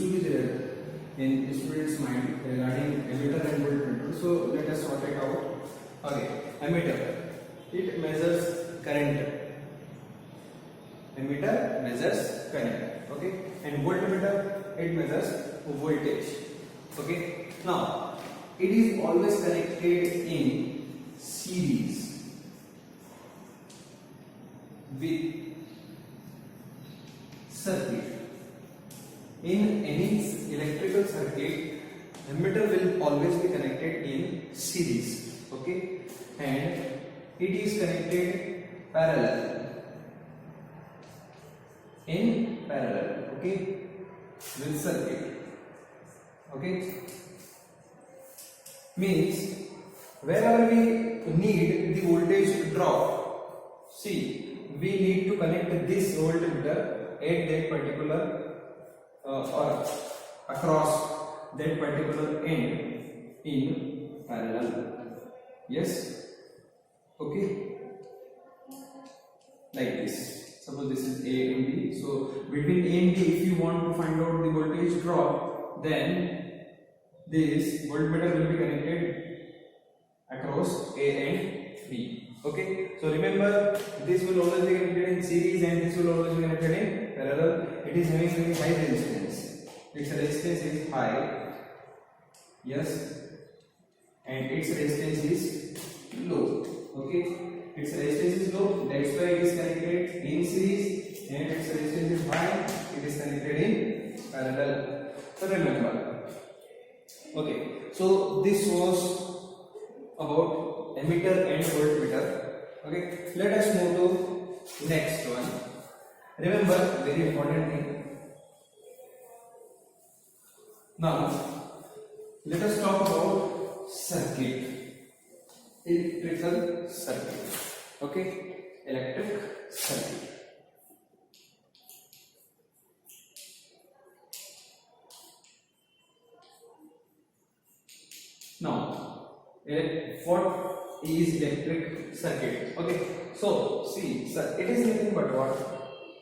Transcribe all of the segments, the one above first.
to be there in students' mind regarding emitter and voltmeter. So let us sort it out. Okay, emitter, it measures current. Emitter measures current. Okay, and voltmeter, it measures voltage. Okay, now it is always connected in series with circuit. In any electrical circuit, emitter will always be connected in series. Okay, and it is connected in parallel. Okay, with circuit. Okay, means wherever we need the voltage drop, see, we need to connect this voltmeter at that particular or across that particular end in parallel. Yes. Okay, like this. Suppose this is A and B. So between A and B, if you want to find out the voltage drop, then this voltmeter will be connected across A and B. Okay, so remember, this will always be connected in series and this will always be connected in parallel. It is having very high resistance. Its resistance is high. Yes, and its resistance is low. Okay, its resistance is low. That's why it is connected in series, and its resistance is high. It is connected in parallel. So remember. Okay, so this was about emitter and voltmeter. Okay, let us move to next one. Remember, very important thing. Now let us talk about circuit, electrical circuit. Okay, electric circuit. Now, what is electric circuit? Okay, so see, it is nothing but what?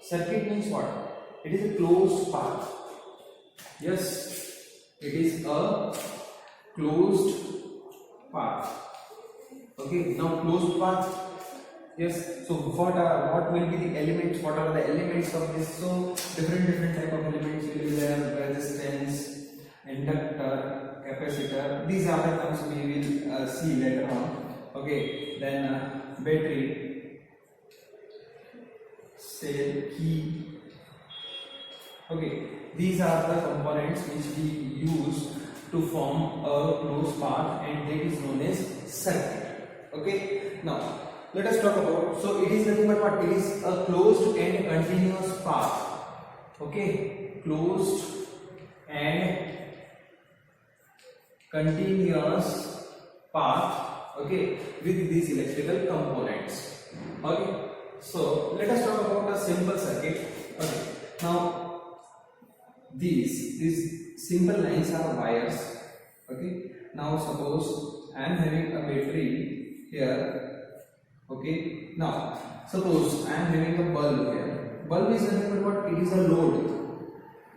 Circuit means what? It is a closed path. Yes, it is a closed path. Okay, now closed path. Yes, so what will be the elements? What are the elements of this? So different type of elements will be there: resistance, inductor, capacitor. These are the terms we will see later on. Okay, then battery, cell, key. Okay, these are the components which we use to form a closed path, and that is known as circuit. Okay, now let us talk about. So it is nothing but what? It is a closed and continuous path. Okay, closed and continuous path. Okay, with these electrical components. Okay, so let us talk about a simple circuit. Okay, now these simple lines are wires. Okay, now suppose I am having a battery here. Okay, now suppose I am having a bulb here. Bulb is nothing but what? It is a load.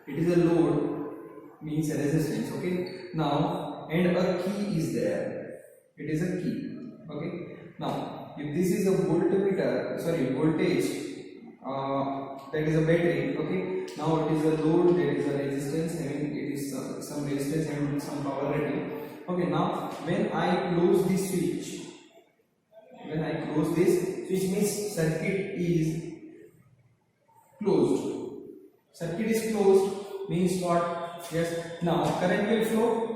It is a load means a resistance. Okay, now and a key is there. It is a key. Okay, now if this is a voltmeter, sorry, voltage, that is a battery. Okay, now it is a load, there is a resistance, having it is some resistance and some power rating. Okay, now when I close this switch, means circuit is closed. Circuit is closed means what? Yes, now current will flow.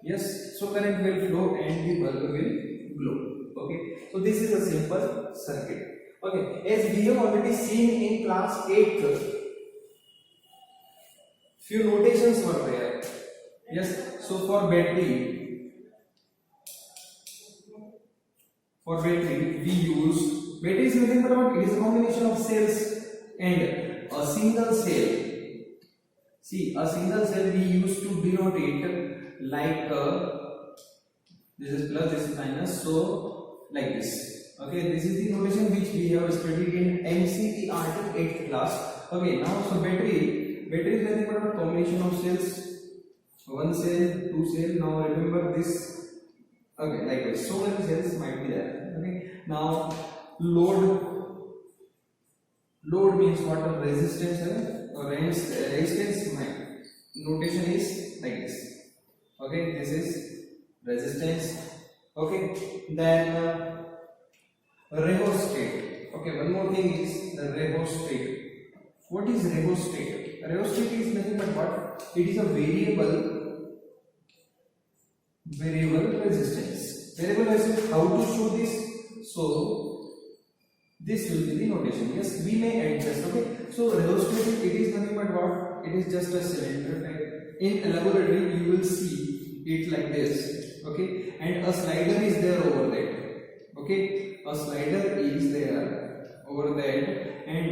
Yes, so current will flow and the bulb will glow. Okay, so this is a simple circuit. Okay, as we have already seen in class 8th, few notations were there. Yes, so for battery we use, battery is nothing but what? It is a combination of cells and a single cell. See, a single cell we use to denote it like this is plus, this is minus, so like this. Okay, this is the notation which we have studied in NCERT 8th class. Okay, now so battery battery is nothing but a combination of cells, one cell, two cell. Now remember this. Okay, likewise, so many cells might be there. Okay, now load means what? A resistance, or resistance. My notation is like this. Okay, this is resistance. Okay, then rheostat. Okay, one more thing is the rheostat. What is rheostat? Rheostat is nothing but what? It is a variable resistance. Variable resistance. How to show this? So this will be the notation. Yes, we may adjust. Okay, so rheostat, it is nothing but what? It is just a cylinder. Like in a laboratory, you will see it like this. Okay, and a slider is there over that. Okay, a slider is there over that, and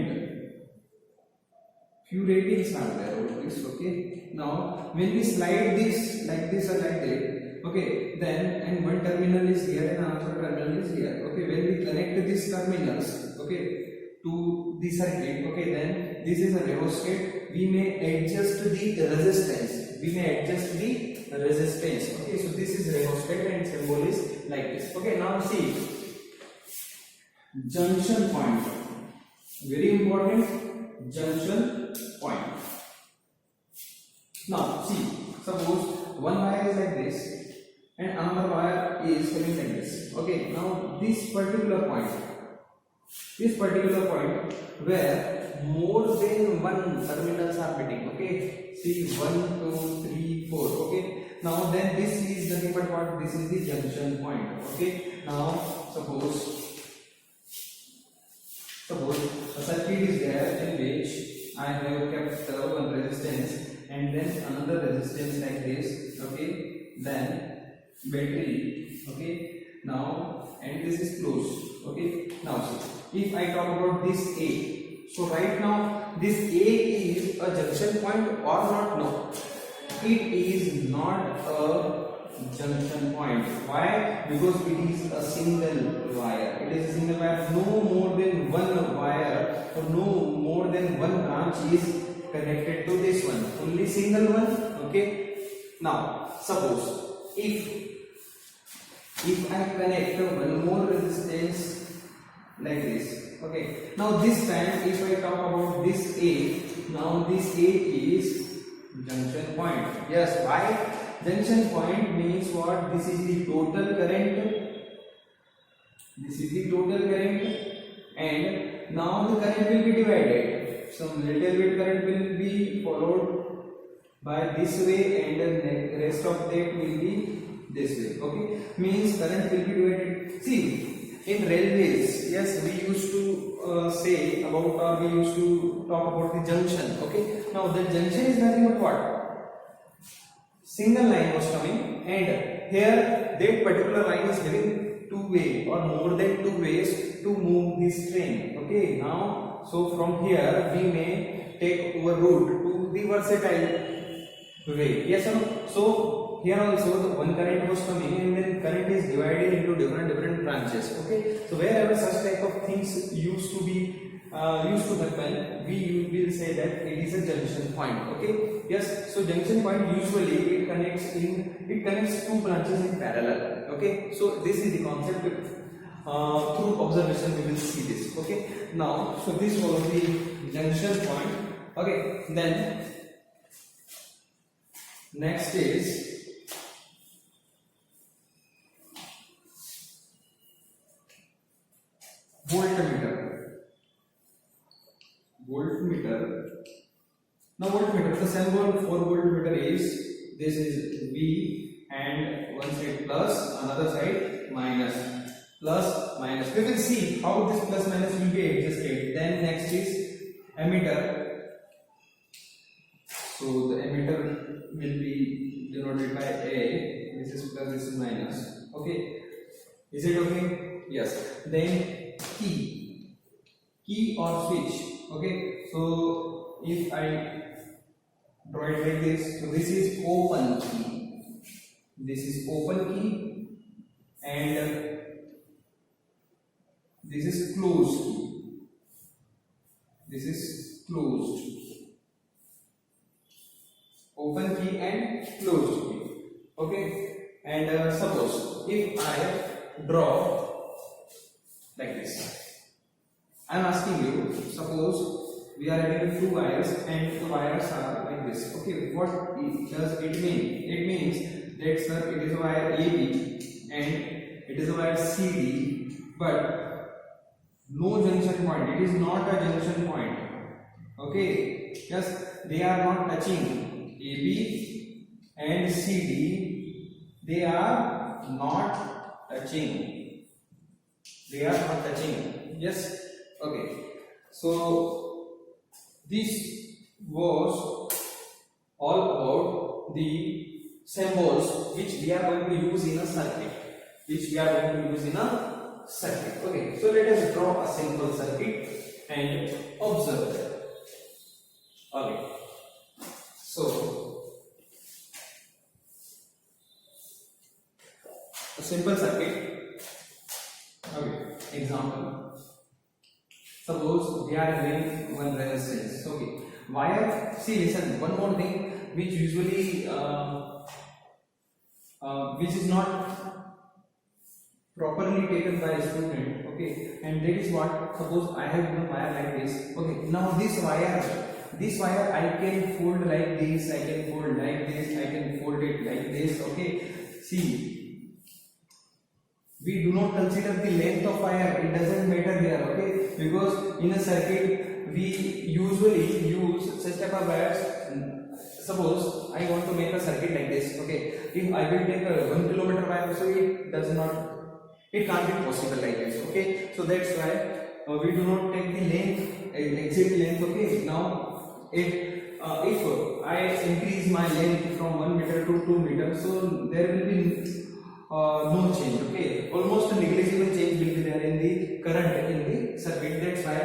few ratings are there over this. Okay, now when we slide this like this or like that, okay, then and one terminal is here and another terminal is here. Okay, when we connect these terminals, okay, to the circuit, okay, then this is a rheostat. We may adjust the resistance. Okay, so this is rheostat and symbol is like this. Okay, now see junction point. Very important, junction point. Now see, suppose one wire is like this and another wire is coming like this. Okay, now this particular point where more than one terminals are meeting. Okay, see 1, 2, 3, 4. Okay, now then this is nothing but what? This is the junction point. Okay, now suppose a circuit is there in which I have kept one resistance and then another resistance like this. Okay, then battery. Okay, now and this is closed. Okay, now see, if I talk about this A, so right now this A is a junction point or not? No, it is not a junction point. Why? Because it is a single wire. It is a single wire. No more than one wire or no more than one branch is connected to this one. Only single one. Okay. Now suppose if I connect one more resistance like this. Okay. Now this time if I talk about this A, now this A is junction point. Yes. Why? Junction point means what? This is the total current. And now the current will be divided. Some little bit current will be followed by this way and the rest of that will be this way. Okay, means current will be divided. See, in railways, yes, we used to say about, or we used to talk about the junction. Okay, now the junction is nothing but what? Single line was coming, and here that particular line is having two way or more than two ways to move this train. Okay, now so from here we may take our route to the versatile way. Yes or no? So here also the one current was coming and then current is divided into different branches. Okay, so wherever such type of things used to happen, we will say that it is a junction point. Okay, yes, so junction point usually it connects two branches in parallel. Okay, so this is the concept. Through observation we will see this. Okay, now so this was the junction point. Okay, then next is voltmeter. Now voltmeter, the symbol for voltmeter is, this is V and one side plus, another side minus. Plus minus. We will see how this plus minus will be adjusted. Then next is ammeter. So the ammeter will be denoted by A. This is plus, this is minus. Okay. Is it okay? Yes. Then key or switch. Okay, so if I draw it like this, so this is open key, and this is closed key. closed way. Okay, and suppose if I draw like this, I am asking you, suppose we are having two wires and the wires are like this. Okay, what does it mean? It means that sir, it is a wire AB and it is a wire CD, but no junction point. It is not a junction point. Okay, yes, they are not touching. AB and CD, they are not touching. They are not touching. Yes. Okay. So this was all about the symbols which we are going to use in a circuit. Okay. So let us draw a simple circuit and observe that. Okay. So a simple circuit. Okay. Example. Suppose we are having one resistance. Okay. Wire. See, listen. One more thing which usually which is not properly taken by a student. Okay. And that is what. Suppose I have one wire like this. Okay. Now this wire I can fold like this. I can fold like this. I can fold it like this. Okay. See. We do not consider the length of wire, it doesn't matter there, okay? Because in a circuit, we usually use such type of wires. Suppose I want to make a circuit like this, okay? If I will take a 1 kilometer wire, so it can't be possible like this, okay? So that's why we do not take the length, exact length, okay? Now, if I increase my length from 1 meter to 2 meters, so there will be no change, okay? Almost a negligible change will be there in the current in the circuit. That's why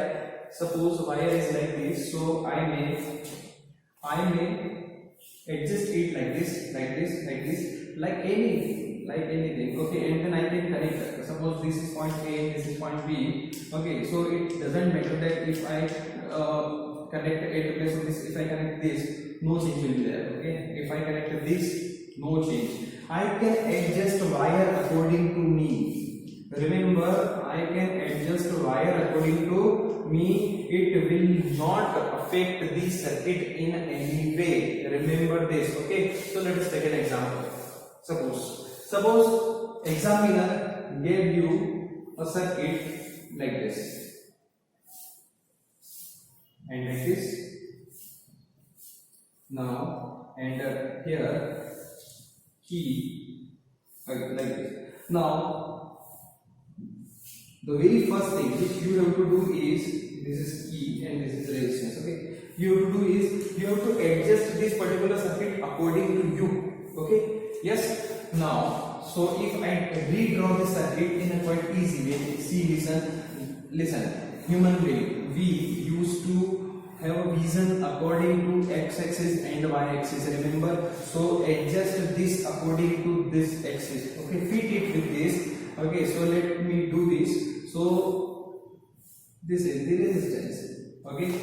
suppose wire is like this, so I may adjust it like anything, okay? And then I can connect. Suppose this is point A and this is point B, okay? So it doesn't matter that if I connect A to place of this, if I connect this, no change will be there, okay? If I connect this, no change. I can adjust wire according to me. Remember, I can adjust wire according to me. It will not affect the circuit in any way. Remember this, okay? So let us take an example. Suppose examiner gave you a circuit like this and like this. Now and here key like this. Now the very first thing which you have to do is, this is key and this is resistance, okay? You have to do is you have to adjust this particular circuit according to you, okay? Yes. Now so if I redraw the circuit in a quite easy way, see, listen, human being, we used to have a vision according to x-axis and y-axis, remember? So adjust this according to this axis, okay? Fit it with this, okay? So let me do this. So this is the resistance, okay?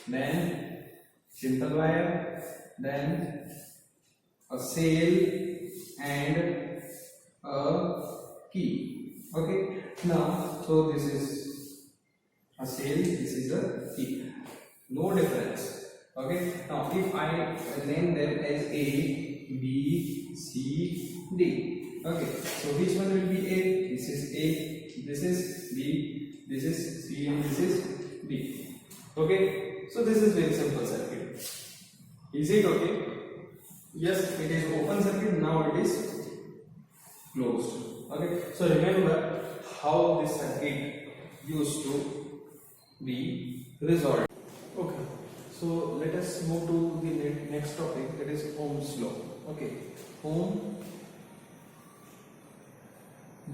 Then simple wire, then a cell and a key, okay? Now so this is a cell, this is a key. No difference, okay? Now if I name them as A, B, C, D, okay? So which one will be A? This is A, this is B, this is C, and this is D, okay? So this is very simple circuit. Is it okay? Yes, it is open circuit, now it is closed, okay? So remember how this circuit used to be resolved. Okay, so let us move to the next topic, that is Ohm's law. Okay,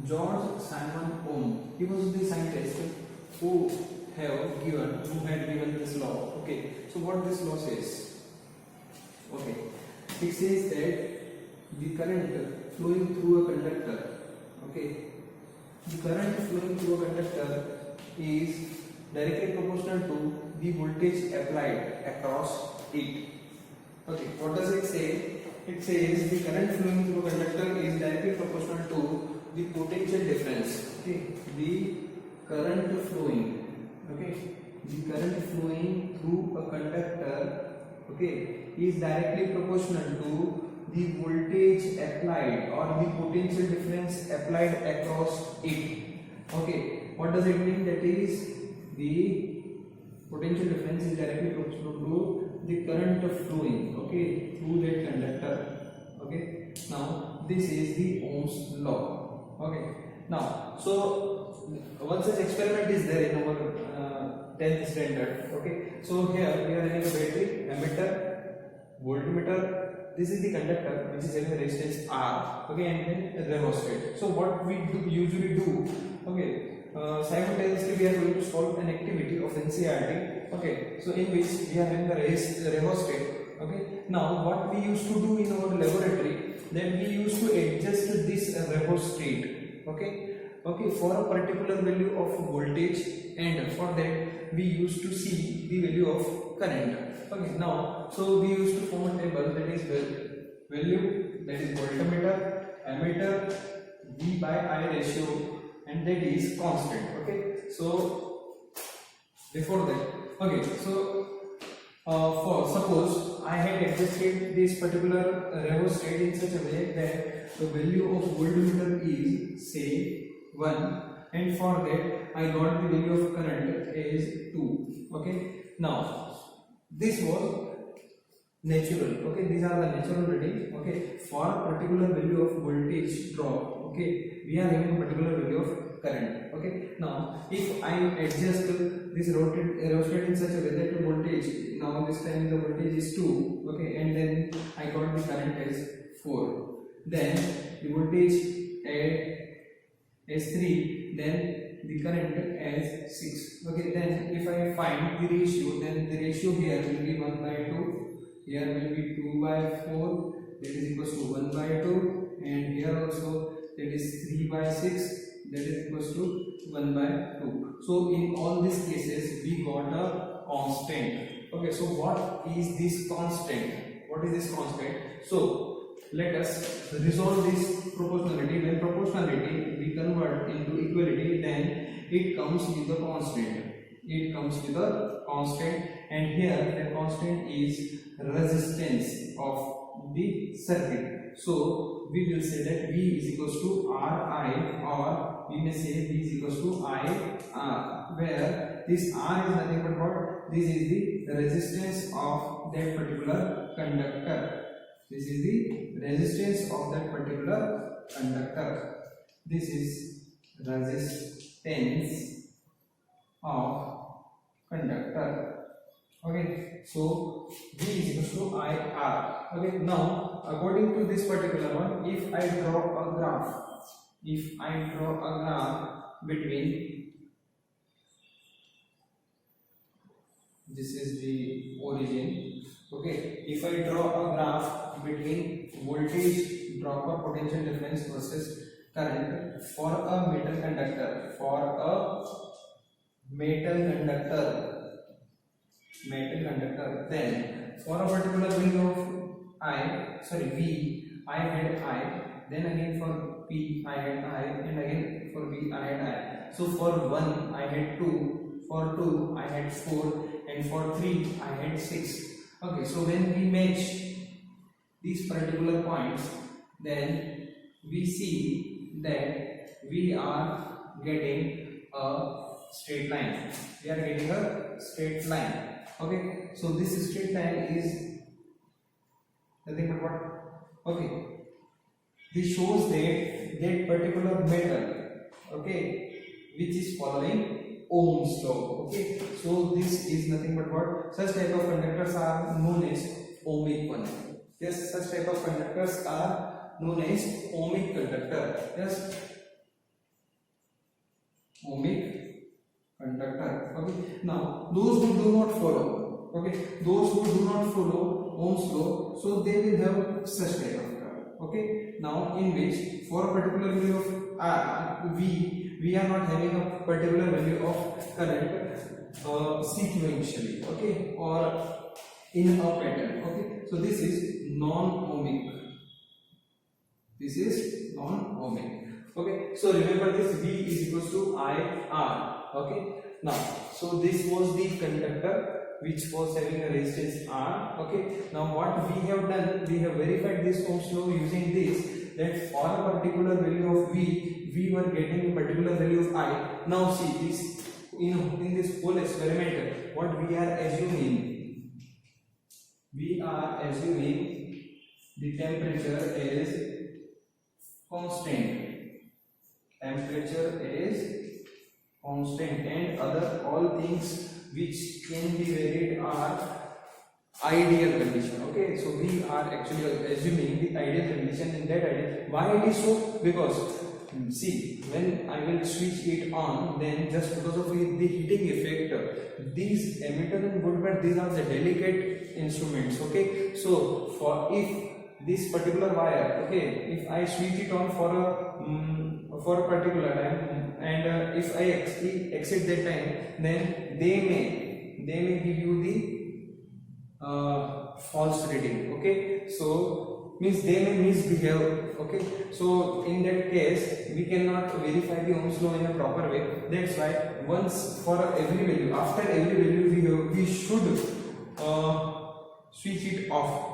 George Simon Ohm, he was the scientist who had given this law. Okay, so what this law says? Okay, it says that the current flowing through a conductor, okay, the current flowing through a conductor is directly proportional to the voltage applied across it. Okay, what does it say? it says the current flowing through a conductor is directly proportional to the potential difference. Okay, the current flowing, okay, the current flowing through a conductor, okay, is directly proportional to the voltage applied or the potential difference applied across it. Okay, what does it mean? That is, the potential difference is directly proportional to the current flowing, okay, through that conductor. Okay, now this is the Ohm's law. Okay, now so one such experiment is there in our 10th standard. Okay, so here we are having a battery, ammeter, voltmeter. This is the conductor which is having a resistance R, okay, and then rheostat. So what we usually do, okay, simultaneously we are going to solve an activity of NCERT, okay, so in which we are having the rheostat. Okay, now what we used to do in our laboratory, that we used to adjust this rheostat, okay, for a particular value of voltage, and for that we used to see the value of current. Okay, now so we used to form a table, that is value, that is voltmeter, ammeter, V by I ratio, and that is constant. Okay, so before that, okay, so for suppose I had adjusted this particular rheostat in such a way that the value of voltmeter is say 1, and for that I got the value of current is 2. Okay, now this was natural. Okay, these are the natural readings. Okay, for a particular value of voltage drop, okay, we are having a particular value of current. Okay, now if I adjust this rheostat in such a way that the voltage, now this time the voltage is 2, okay, and then I got the current as 4, then the voltage as 3, then the current as 6. Okay, then if I find the ratio, then the ratio here will be 1 by 2, here will be 2 by 4, that is equals to 1 by 2, and here also that is 3 by 6, that is equals to 1 by 2. So in all these cases we got a constant. Okay, so what is this constant? What is this constant? So let us resolve this proportionality. When proportionality we convert into equality, then it comes with a constant. It comes with a constant, and here the constant is resistance of the circuit. So we will say that V is equals to Ri, or we may say V is equals to IR, where this R is nothing but what? This is the resistance of that particular conductor. This is the resistance of that particular conductor. This is resistance of conductor. Okay, so V is equal to IR. Okay, now according to this particular one, if I draw a graph, between, this is the origin. Okay, if I draw a graph between voltage drop or potential difference versus current for a metal conductor, then for a particular value of V, I had I, then again for P I had I, and again for V I had I. So for 1 I had 2, for 2 I had 4, and for 3 I had 6. Okay, so when we match these particular points, then we see that we are getting a straight line. Okay, so this straight line is nothing but what? Okay, this shows that particular metal, okay, which is following Ohm's law. Okay, so this is nothing but what? Such type of conductors are known as ohmic one. Yes, such type of conductors are known as ohmic conductor. Yes, ohmic conductor. Okay, now those who do not follow, Ohm's law, so they will have such type of curve. Okay, now in which for a particular value of V, we are not having a particular value of current sequentially. Okay, or in a pattern. Okay, so this is non-ohmic. This is non-ohmic. Okay, so remember this V is equals to IR. Okay, now so this was the conductor which was having a resistance R. Okay, now what we have done, we have verified this Ohm's law using this, that for a particular value of V, we were getting a particular value of I. Now see this, in this whole experiment, what we are assuming, we are assuming the temperature is constant. Temperature is constant, and other all things which can be varied are ideal condition. Okay, so we are actually assuming the ideal condition in that ideal. Why it is so? Because see, when I will switch it on, then just because of the heating effect, these emitter and voltmeter, these are the delicate instruments. Okay, so for if this particular wire, okay, if I switch it on for a particular time, and if I exit that time, then they may give you the false reading. Okay, so means they may misbehave. Okay, so in that case we cannot verify the Ohm's law in a proper way. That's why once for every value, after every value we should switch it off.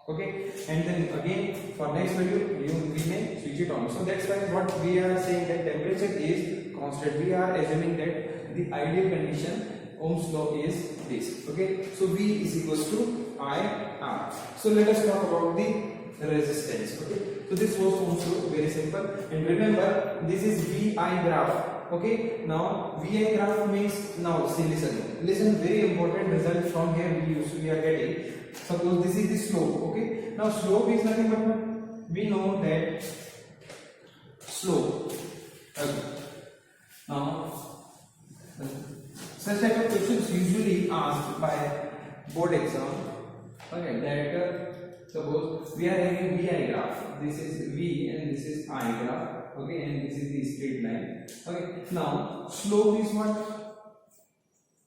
Okay, and then again for next value we may switch it on. So that's why what we are saying, that temperature is constant. We are assuming that the ideal condition, Ohm's law, is this. Okay, so V is equals to IR. So let us talk about the resistance. Okay, so this was Ohm's law, very simple. And remember, this is VI graph. Okay, now VI graph means, now see, listen, very important result from here we are getting. Suppose this is the slope. Okay, now slope is nothing but what we know, that slope. Now such type of questions usually asked by board exam. Okay, that suppose we are having VI graph. This is V and this is I graph. Okay, and this is the straight line. Okay, now slope is what?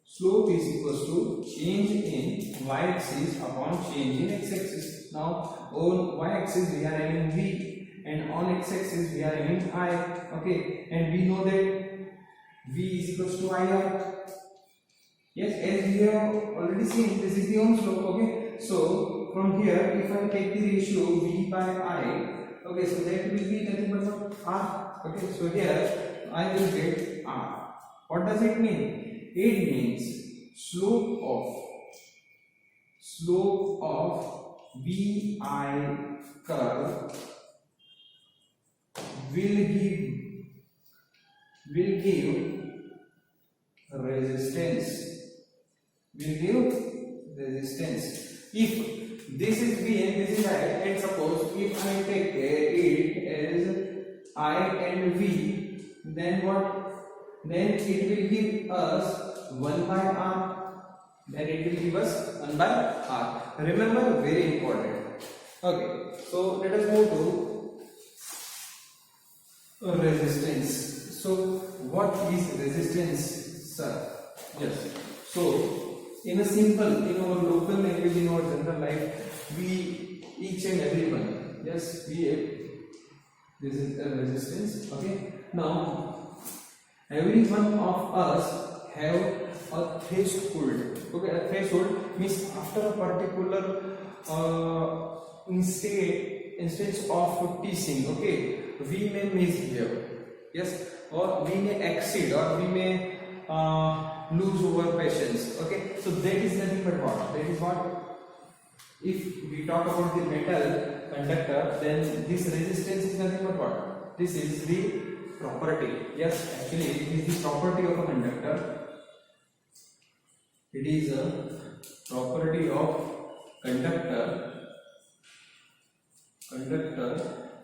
Slope is equals to change in y-axis upon change in x-axis. Now on y-axis we are having V, and on x-axis we are having I. Okay, and we know that V is equals to IR. Yes, as we have already seen, this is the Ohm's law. Okay, so from here if I take the ratio V by I, okay, so that will be nothing but R. Okay, so here I will get R. What does it mean? It means slope of VI curve will give resistance. If this is V and this is I, and suppose if I take it as I and V, then what? Then it will give us 1 by R. Then it will give us 1 by R. Remember, very important. Okay, so let us move to resistance. So what is resistance, sir? Yes. So in a simple, in our local language, in our general life, we each and everyone, yes, this is a resistance. Okay. Now every one of us have a threshold. Okay, a threshold means after a particular instance of teaching, okay, we may misbehave, yes, or we may exceed, or we may lose our patience. Okay, so that is nothing but what? That is what? If we talk about the metal conductor, then this resistance is nothing but what? This is the property. Yes, actually it is the property of a conductor. It is a property of conductor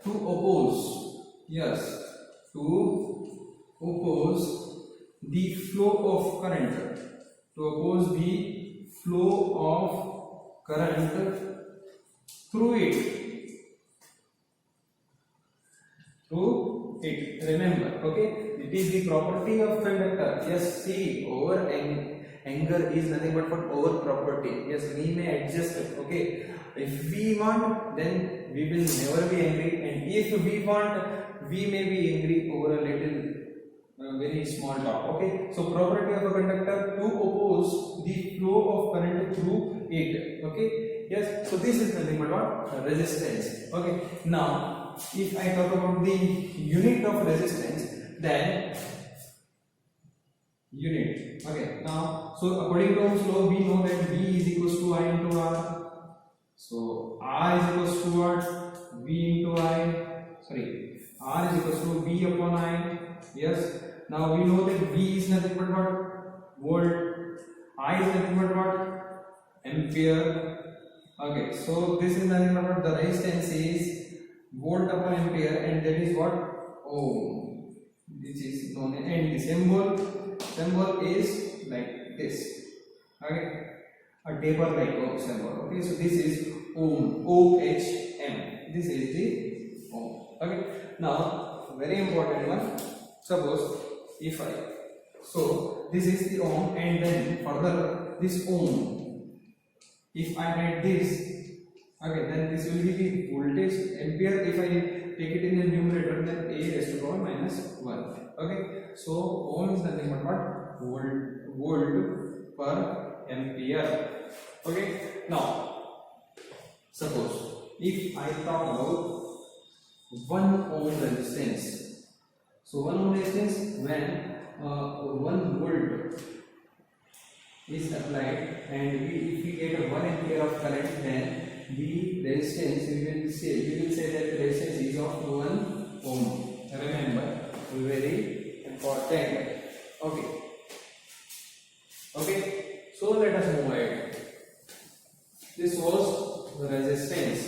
to oppose, yes, to oppose the flow of current, through it. Remember, okay, it is the property of conductor. Yes, see, over Anger is nothing but for our property. Yes, we may adjust it. Okay, if we want, then we will never be angry, and if we want, we may be angry over a little very small talk. Okay, so property of a conductor to oppose the flow of current through it. Okay, yes, so this is nothing but what? Resistance. Okay, now if I talk about the unit of resistance, then unit. Okay, now so according to Ohm's law, we know that V is equals to I into R. So R is equals to what? V into I. Sorry, R is equals to V upon I. Yes. Now we know that V is nothing but what? Volt. I is nothing but what? Ampere. Okay. So this is nothing but what? The resistance is volt upon ampere, and that is what? Ohm. Which is known as, and the symbol is like this. Okay. A taper like ohm symbol. Okay. So this is ohm. OHM. This is the ohm. Okay. Now very important one. Suppose if I, so this is the ohm, and then further this ohm, if I write this, okay, then this will be the voltage ampere. If I take it in the numerator, then A raised to the power minus 1. Okay, so ohm is nothing but what? Volt per ampere. Okay, now suppose if I talk about 1 ohm resistance. So 1 ohm resistance, when 1 volt is applied, and if we get a 1 ampere of current, then the resistance, we will say that the resistance is of 1 ohm. Remember, very important. Okay. So let us move ahead. This was the resistance.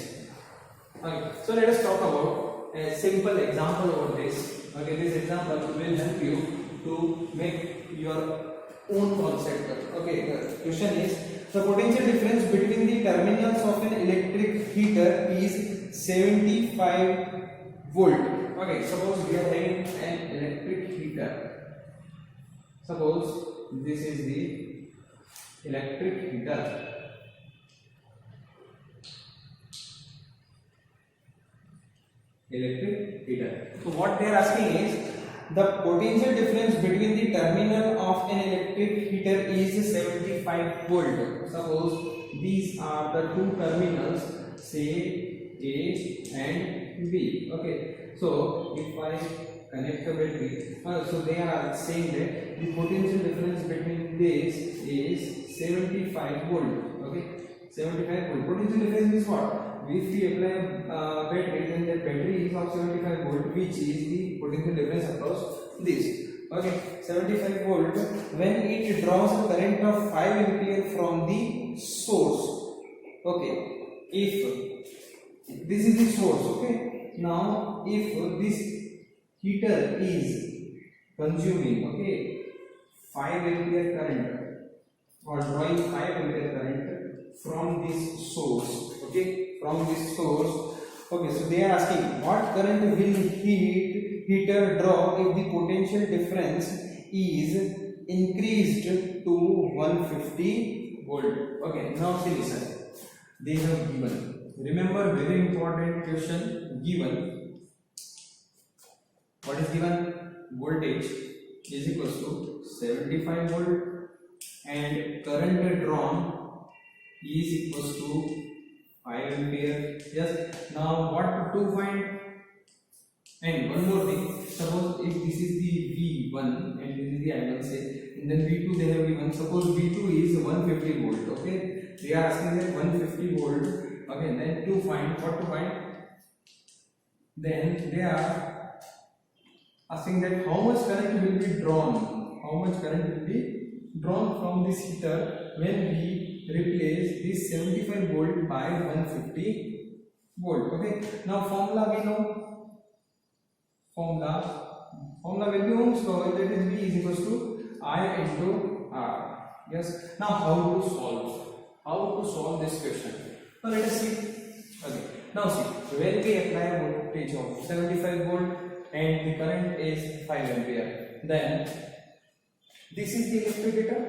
Okay. So let us talk about a simple example over this. Okay, this example will help you to make your own concept. Okay, the question is, the potential difference between the terminals of an electric heater is 75 volt. Okay, suppose we are having an electric heater. Suppose this is the electric heater. So what they are asking is, the potential difference between the terminal of an electric heater is 75 volt. Suppose these are the two terminals, say A and B. Okay, so if I connect the battery, so they are saying that the potential difference between this is 75 volt. Okay, 75 volt. Potential difference is what? If we apply a battery, then the battery is of 75 volt, which is the potential difference across this. Okay, 75 volt, when it draws a current of 5 ampere from the source. Okay, if this is the source. Okay, now if this heater is consuming, okay, 5 ampere current, or drawing 5 ampere current from this source. Okay, from this source. Okay, so they are asking, what current will heater draw if the potential difference is increased to 150 volt? Okay, now see, listen. They have given. Remember, very important question given. What is given? Voltage is equals to 75 volt, and current drawn is equals to 5 ampere. Yes. Now what to find? And one more thing. Suppose if this is the V1 and this is the I1, say, and then V2 they have given. Suppose V2 is 150 volt. Okay. They are asking that 150 volt. Okay. Then to find, what to find? Then they are asking that how much current will be drawn. How much current will be drawn from this heater when we replace this 75 volt by 150 volt. Okay, now formula we know. Formula will be Ohm's law, that is V is equals to I into R. Yes. Now how to solve this question? Now let us see. Okay. Now see, when we apply a voltage of 75 volt and the current is 5 ampere, then this is the electric heater.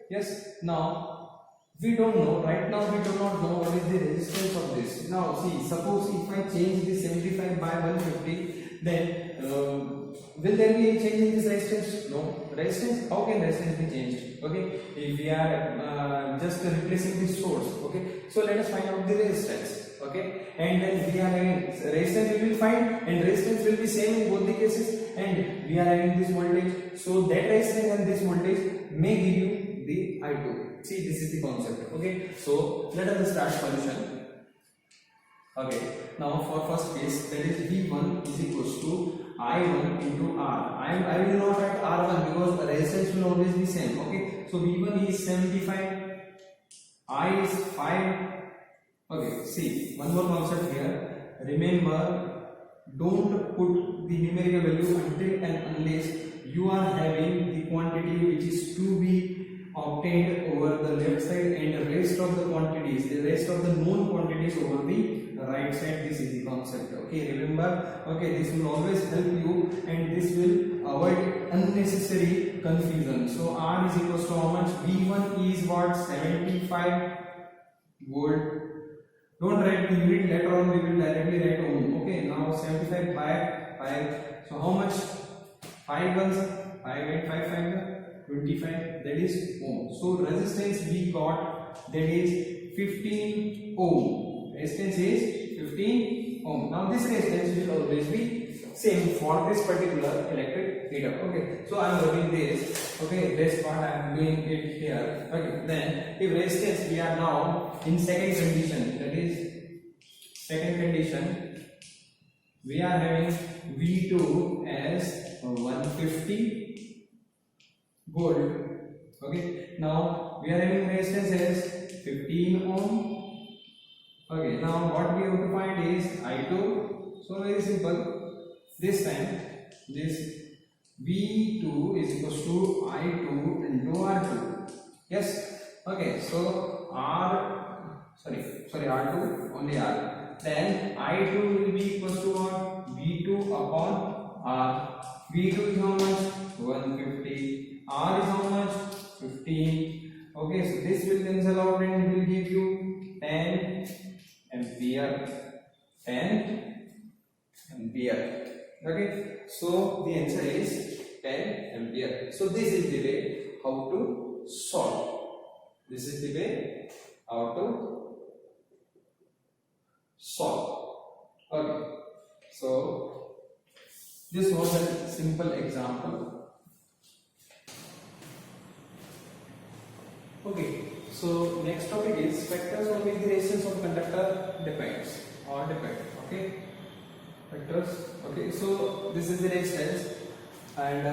Yes. Now we don't know. Right now we do not know what is the resistance of this. Now see, suppose if I change this 75 by 150, then will there be any change in this resistance? No. Resistance, how can resistance be changed? Okay, if we are just replacing the source. Okay, so let us find out the resistance. Okay, and then we are having resistance we will find, and resistance will be same in both the cases, and we are having this voltage, so that resistance and this voltage may give you the I2. See, this is the concept. Okay, so let us start solution. Okay, now for first case, that is V1 is equals to I1 into R. I will not write R1 because resistance will always be same. Okay, so V1 is 75, I is 5. Okay, see, one more concept here. Remember, don't put the numerical value until and unless you are having the quantity which is to be obtained over the left side and the rest of the quantities, the rest of the known quantities over the right side. This is the concept. Okay, remember, okay, this will always help you and this will avoid unnecessary confusion. So R is equals to how much? V1 is what? 75 volt. Don't write the unit, later on we will directly write ohm. Okay, now 75 by 5. So how much? 5 ones, 5 and 5 5 25, that is ohm. So resistance we got, that is 15 ohm. Resistance is 15 ohm. Now this resistance will always be same for this particular electric heater. Okay, so I am doing this. Okay, this part I am doing it here. Okay, then if resistance we are now in second condition, that is second condition, we are having V2 as 150 volt. Okay, now we are having resistance as 15 ohm. Okay, now what we have to find is I2. So very simple. This time, this V2 is equals to I2 into R2. Yes. Okay. So R2 only R. Then I2 will be equals to what? V2 upon R. V2 is how much? 150. R is how much? 15. Okay. So this will cancel out and it will give you 10 ampere. 10 ampere. Okay, so the answer is 10 ampere. So this is the way how to solve. This is the way how to solve. Okay, so this was a simple example. Okay, so next topic is factors on which the resistance of conductor depends or depend. Okay, factors. Okay, so this is the resistance, and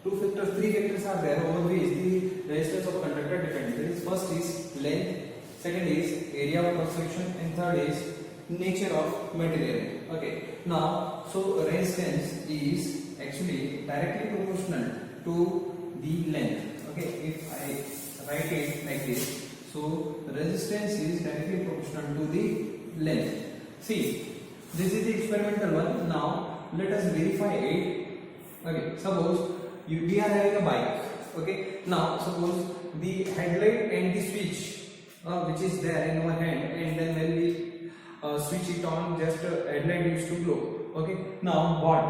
three factors are there over which the resistance of conductor depends. First is length, second is area of cross section, and third is nature of material. Okay, now so resistance is actually directly proportional to the length. Okay, if I write it like this, so resistance is directly proportional to the length. See, this is the experimental one. Now let us verify it. Okay, suppose we are having a bike. Okay, now suppose the headlight and the switch which is there in our hand, and then when we switch it on, just headlight used to glow. Okay, now what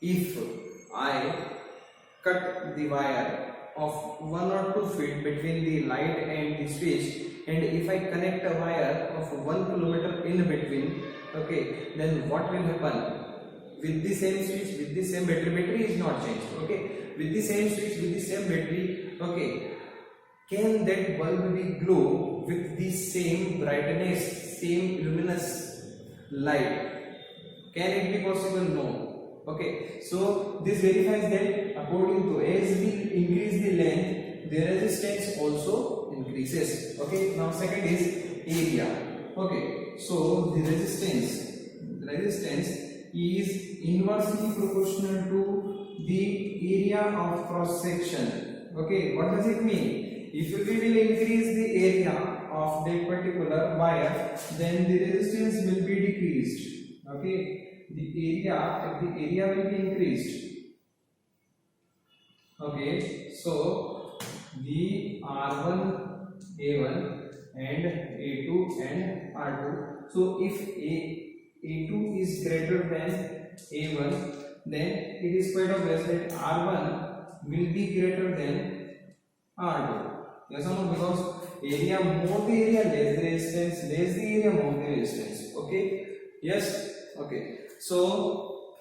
if I cut the wire of 1 or 2 feet between the light and the switch, and if I connect a wire of 1 kilometer in between? Okay, then what will happen? With the same switch, with the same battery is not changed. Okay, with the same switch, with the same battery, okay, can that bulb be glow with the same brightness, same luminous light? Can it be possible? No. Okay, so this verifies that according to as we increase the length, the resistance also increases. Okay, now second is area. Okay, so the resistance is inversely proportional to the area of cross section. Okay, what does it mean? If we will increase the area of that particular wire, then the resistance will be decreased. Okay, the area will be increased. Okay, so the R1, A1 and A2 and R2. So if A2 is greater than A1, then it is quite obvious that R1 will be greater than R2. Yes or no? Because area more the area, less the resistance, less the area, more the resistance. Okay? Yes? Okay. So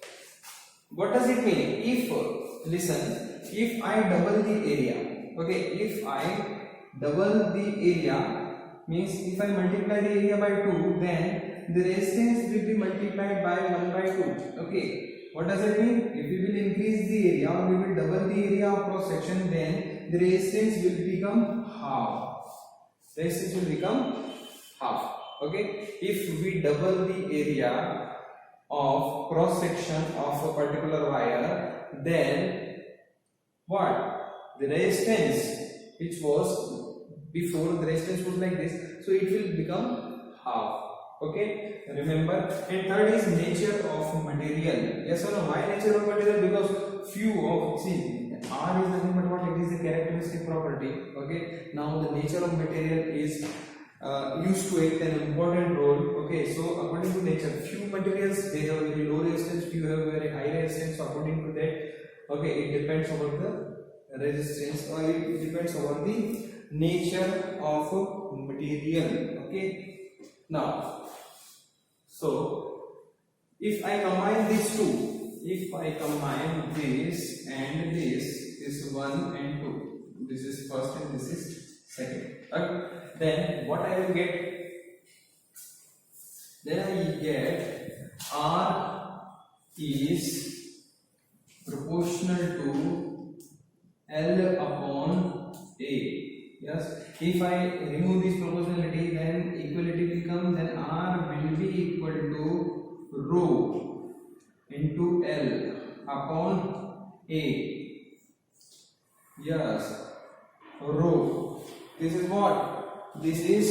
what does it mean? If listen, if I double the area, okay, if I double the area means if I multiply the area by 2, then the resistance will be multiplied by 1 by 2. Okay. What does it mean? If we will increase the area or we will double the area of cross section, then the resistance will become half. Resistance will become half. Okay. If we double the area of cross section of a particular wire, then what? The resistance which was before, the resistance was like this, so it will become half. Okay, remember. And third is nature of material. Yes or no? Why nature of material? Because few of, see, R is nothing but what? It is a characteristic property. Okay, now the nature of material is used to act an important role. Okay, so according to nature, few materials they have very low resistance, few have very high resistance. So according to that, okay, it depends over the resistance, or it depends over the nature of material. Okay, now. So, if I combine these two, if I combine this and this 1 and 2, this is first and this is second, okay, then what I will get? Then I get R is proportional to L upon A. Yes, if I remove this proportionality, then equality will come, then R will be equal to rho into L upon A. Yes, rho. This is what? This is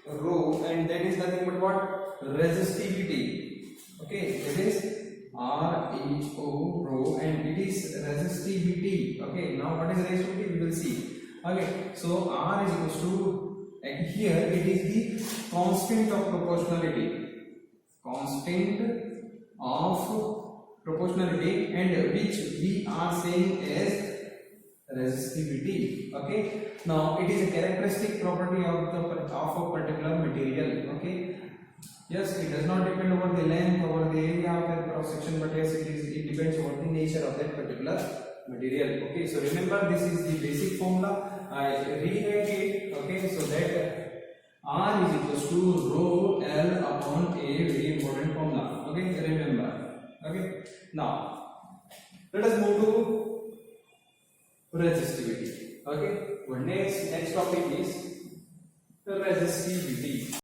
rho, and that is nothing but what? Resistivity. Okay, that is RHO rho, and it is resistivity. Okay, now what is resistivity? We will see. Okay, so R is equals to, and here it is the constant of proportionality. Constant of proportionality, and which we are saying as resistivity. Okay, now it is a characteristic property of a particular material. Okay, yes, it does not depend over the length, over the area of the cross section, but yes, it depends on the nature of that particular material. Okay, so remember, this is the basic formula. I rewrite it. Okay, so that R is equals to rho L upon A, very important formula. Okay, remember. Okay, now let us move to resistivity. Okay, next topic is resistivity.